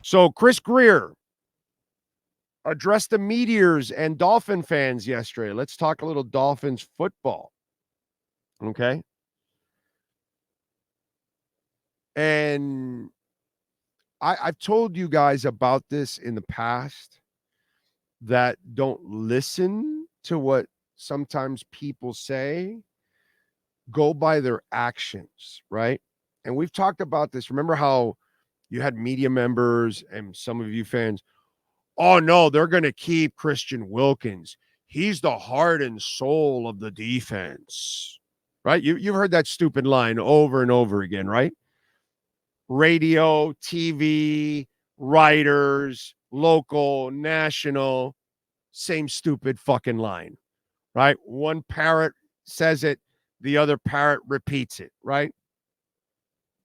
So Chris Greer addressed the Meteors and Dolphin fans yesterday. Let's talk a little Dolphins football. Okay. And I've told you guys about this in the past, that don't listen to what sometimes people say, go by their actions, right? And we've talked about this. Remember how you had media members and some of you fans, oh no, they're going to keep Christian Wilkins. He's the heart and soul of the defense, right? You've heard that stupid line over and over again, right? Radio, TV, writers, local, national, same stupid fucking line, right? One parrot says it, the other parrot repeats it, right?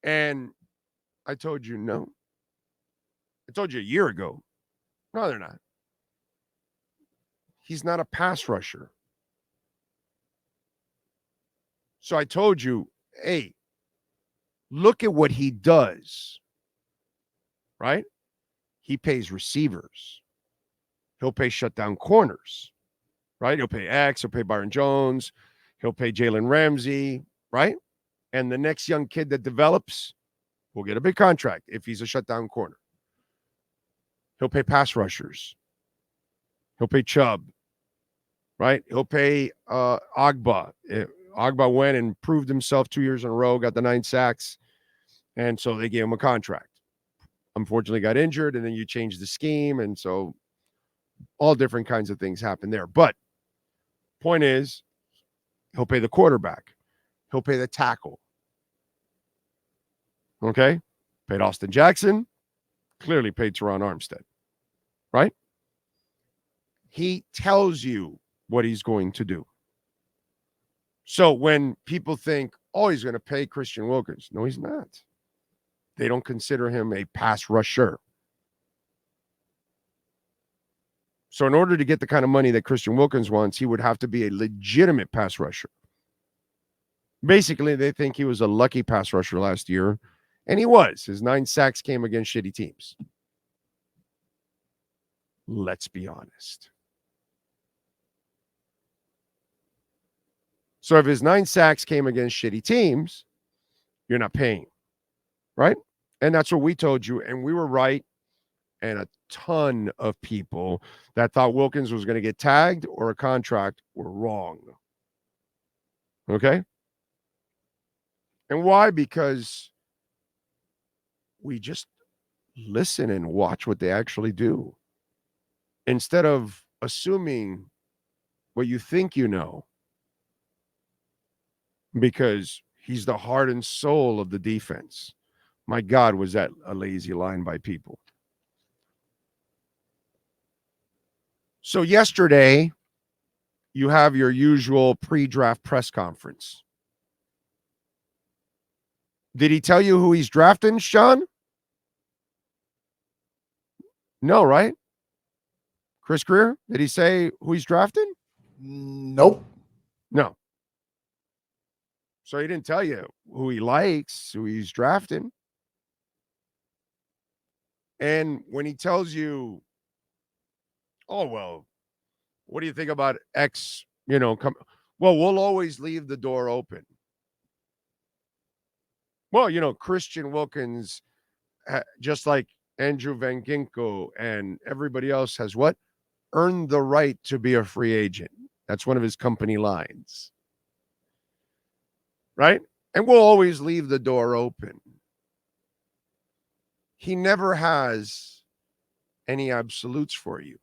And I told you no. I told you a year ago. No, they're not. He's not a pass rusher. So I told you, hey, look at what he does, right? He pays receivers. He'll pay shutdown corners, right? He'll pay X, he'll pay Byron Jones, he'll pay Jalen Ramsey, right? And the next young kid that develops will get a big contract if he's a shutdown corner. He'll pay pass rushers. He'll pay Chubb, right? He'll pay Agba. Agba went and proved himself 2 years in a row, got the 9 sacks, and so they gave him a contract. Unfortunately, got injured, and then you change the scheme, and so all different kinds of things happen there. But point is, he'll pay the quarterback. He'll pay the tackle. Okay? Paid Austin Jackson. Clearly paid Teron Armstead. Right? He tells you what he's going to do. So when people think, oh, he's going to pay Christian Wilkins. No, he's not. They don't consider him a pass rusher. So in order to get the kind of money that Christian Wilkins wants, he would have to be a legitimate pass rusher. Basically, they think he was a lucky pass rusher last year, and he was. His 9 sacks came against shitty teams. Let's be honest. So if his 9 sacks came against shitty teams, you're not paying, right? And that's what we told you, and we were right. And a ton of people that thought Wilkins was going to get tagged or a contract were wrong. Okay? And why? Because we just listen and watch what they actually do, instead of assuming what you think you know, because he's the heart and soul of the defense. My God, was that a lazy line by people. So yesterday, you have your usual pre-draft press conference. Did he tell you who he's drafting, Sean? No, right? Chris Greer, did he say who he's drafting? Nope. No. So he didn't tell you who he likes, who he's drafting. And when he tells you, oh, well, what do you think about X, well, we'll always leave the door open. Well, Christian Wilkins, just like Andrew Van Ginkel and everybody else, has what? Earned the right to be a free agent. That's one of his company lines. Right? And we'll always leave the door open. He never has any absolutes for you.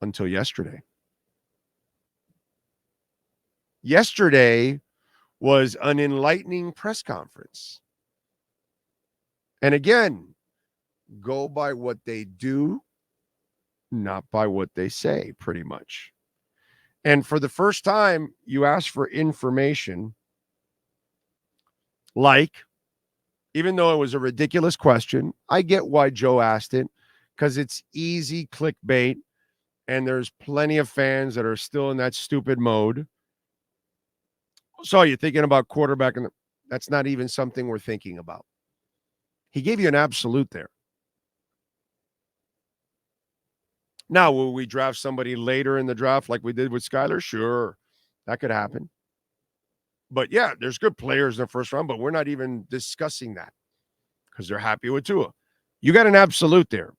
Until yesterday. Yesterday was an enlightening press conference. And again, go by what they do, not by what they say, pretty much. And for the first time, you ask for information, like, even though it was a ridiculous question, I get why Joe asked it, because it's easy clickbait, and there's plenty of fans that are still in that stupid mode. So you're thinking about quarterback, and That's not even something we're thinking about. He gave you an absolute there. Now, will we draft somebody later in the draft like we did with Skyler? Sure, that could happen. But yeah, there's good players in the first round, but we're not even discussing that because they're happy with Tua. You got an absolute there.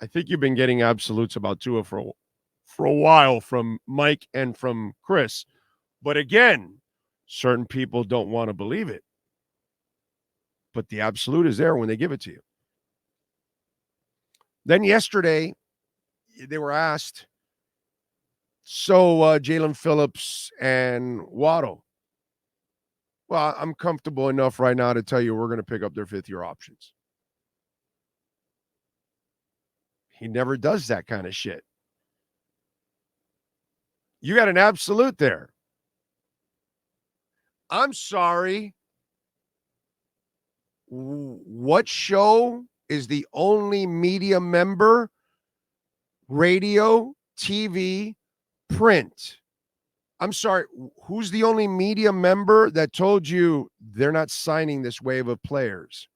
I think you've been getting absolutes about Tua for a while from Mike and from Chris. But again, certain people don't want to believe it. But the absolute is there when they give it to you. Then yesterday, they were asked, so Jalen Phillips and Waddle. Well, I'm comfortable enough right now to tell you we're going to pick up their fifth-year options. He never does that kind of shit. You got an absolute there. I'm sorry. What show is the only media member, radio, TV, print? I'm sorry, who's the only media member that told you they're not signing this wave of players?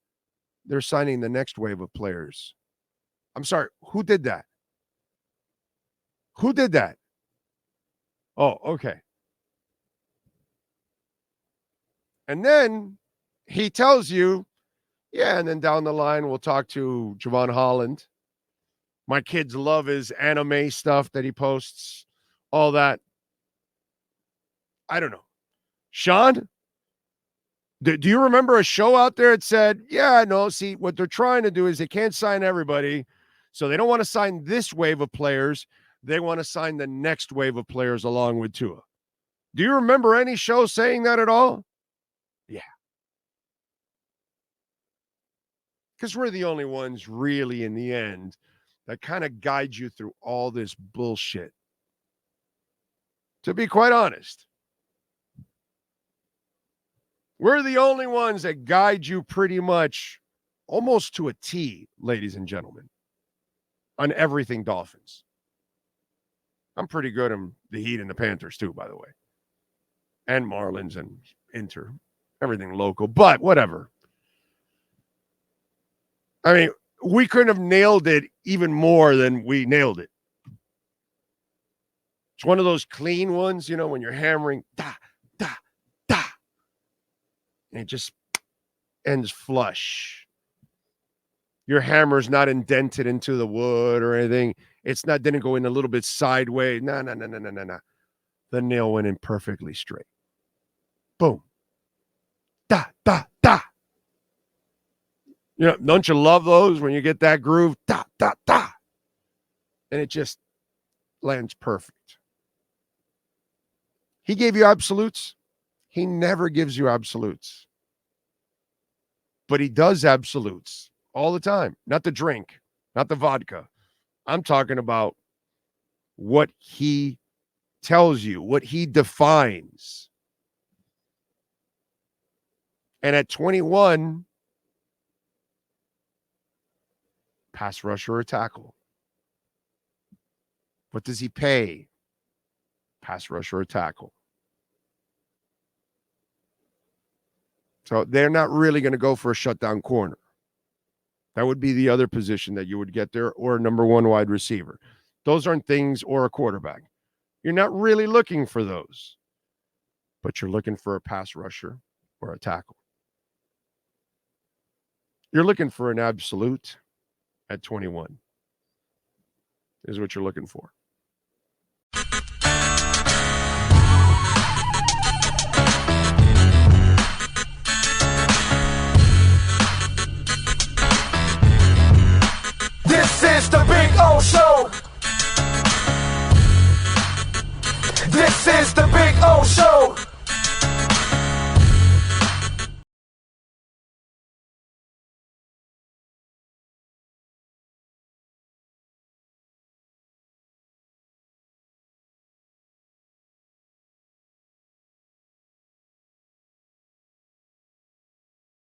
They're signing the next wave of players. I'm sorry, who did that? Who did that? Oh, okay. And then he tells you, yeah, and then down the line, we'll talk to Javon Holland. My kids love his anime stuff that he posts, all that. I don't know. Sean, do you remember a show out there that said, yeah, no, see, what they're trying to do is they can't sign everybody, so they don't want to sign this wave of players. They want to sign the next wave of players along with Tua. Do you remember any show saying that at all? Yeah. Because we're the only ones really in the end that kind of guide you through all this bullshit. To be quite honest. We're the only ones that guide you pretty much almost to a T, ladies and gentlemen, on everything Dolphins. I'm pretty good on the Heat and the Panthers too, by the way. And Marlins and Inter. Everything local, but whatever. I mean, we couldn't have nailed it even more than we nailed it. It's one of those clean ones, when you're hammering, da, da, da. And it just ends flush. Your hammer's not indented into the wood or anything. Didn't go in a little bit sideways. No. The nail went in perfectly straight. Boom. Da, da, da. Don't you love those when you get that groove? Da, da, da. And it just lands perfect. He gave you absolutes. He never gives you absolutes. But he does absolutes all the time. Not the drink, not the vodka. I'm talking about what he tells you, what he defines. And at 21, pass rusher or tackle. What does he pay? Pass rusher or tackle. So they're not really going to go for a shutdown corner. That would be the other position that you would get there, or a number one wide receiver. Those aren't things, or a quarterback. You're not really looking for those, but you're looking for a pass rusher or a tackle. You're looking for an absolute at 21 is what you're looking for.